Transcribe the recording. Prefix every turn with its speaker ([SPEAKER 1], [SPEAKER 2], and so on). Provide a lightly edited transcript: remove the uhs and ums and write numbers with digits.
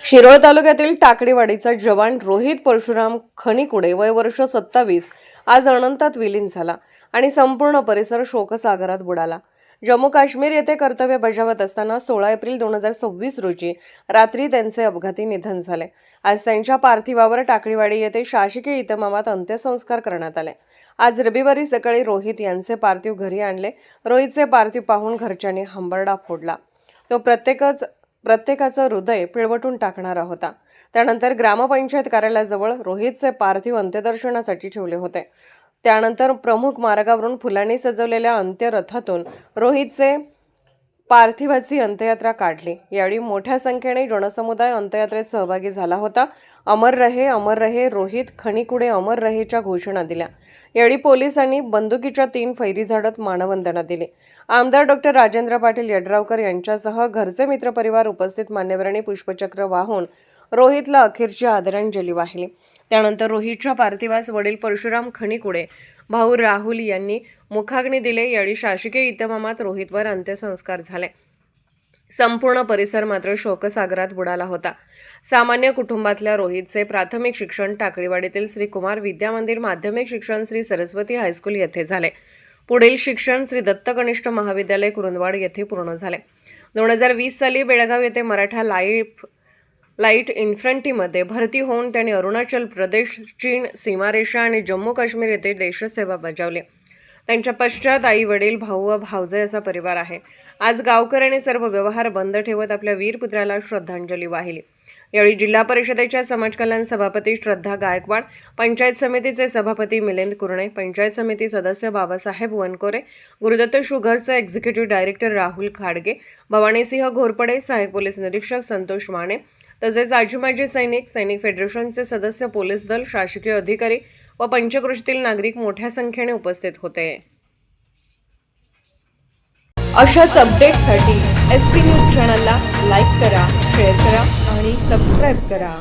[SPEAKER 1] शिरोळ तालुक्यातील टाकळीवाडीचा जवान रोहित परशुराम खनिकुडे वय वर्ष 27 आज अनंतात विलीन झाला आणि संपूर्ण परिसर शोकसागरात बुडाला। जम्मू काश्मीर येथे कर्तव्य बजावत असताना 16 एप्रिल 2026 रोजी रात्री त्यांचे अपघाती निधन झाले। आज त्यांच्या पार्थिवावर टाकळीवाडी येथे शासकीय इतमामात अंत्यसंस्कार करण्यात आले। आज रविवारी सकाळी रोहित यांचे पार्थिव घरी आणले। रोहितचे पार्थिव पाहून घरच्यांनी हंबरडा फोडला। तो प्रत्येकाचं हृदय पिळवटून टाकणारा होता। त्यानंतर ग्रामपंचायत कार्यालयाजवळ रोहितचे पार्थिव अंत्यदर्शनासाठी ठेवले होते। त्यानंतर प्रमुख मार्गावरून फुलांनी सजवलेल्या अंत्यरथातून रोहितचे पार्थिवाची अंत्ययात्रा काढली। यावेळी मोठ्या संख्येने जनसमुदाय अंत्ययात्रेत सहभागी झाला होता। अमर रहे रोहित खनिकुडे अमर रहेच्या घोषणा दिल्या। यावेळी पोलिसांनी बंदुकीच्या 3 फैरी झाडत मानवंदना दिली। आमदार डॉक्टर राजेंद्र पाटील यड्रावकर यांच्यासह घरचे मित्रपरिवार उपस्थित मान्यवरांनी पुष्पचक्र वाहून रोहितला अखेरची आदरांजली वाहिली। त्यानंतर रोहितच्या पार्थिवास वडील परशुराम खनिकुडे, भाऊ राहुल यांनी मुखाग्नी दिले। यावेळी शासकीय इतमामात रोहितवर अंत्यसंस्कार झाले। संपूर्ण परिसर मात्र शोकसागरात बुडाला होता। सामान्य कुटुंबातल्या रोहितचे प्राथमिक शिक्षण टाकळीवाडीतील श्री कुमार विद्या मंदिर, माध्यमिक शिक्षण श्री सरस्वती हायस्कूल येथे झाले। पुढील शिक्षण श्री दत्त कनिष्ठ महाविद्यालय कुरुंदवाड येथे पूर्ण झाले। 2020 साली बेळगाव येथे मराठा लाईट इन्फंट्रीमध्ये भरती होऊन त्यांनी अरुणाचल प्रदेश, चीन सीमारेषा आणि जम्मू काश्मीर येथे देशसेवा बजावली। त्यांच्या पश्चात आई वडील, भाऊ व भावजे असा परिवार आहे। आज गावकऱ्यांनी सर्व व्यवहार बंद ठेवत आपल्या वीर पुत्राला श्रद्धांजली वाहिली। यावेळी जिल्हा परिषदेच्या समाज कल्याण सभापती श्रद्धा गायकवाड, पंचायत समितीचे सभापती मिलिंद कुरणे, पंचायत समिती सदस्य बाबासाहेब वनकोरे, गुरुदत्त शुगरचे एक्झिक्युटिव्ह डायरेक्टर राहुल खाडगे, भवानीसिंह घोरपडे, सहाय्यक पोलीस निरीक्षक संतोष माने, तसेच आजी सैनिक फेडरेशनचे सदस्य, पोलीस दल, शासकीय अधिकारी व पंचक्रोशीतील नागरिक मोठ्या संख्येने उपस्थित होते। अशाच अपडेट्ससाठी एसपी न्यूज चॅनलला लाईक करा, शेअर करा आणि सबस्क्राईब करा।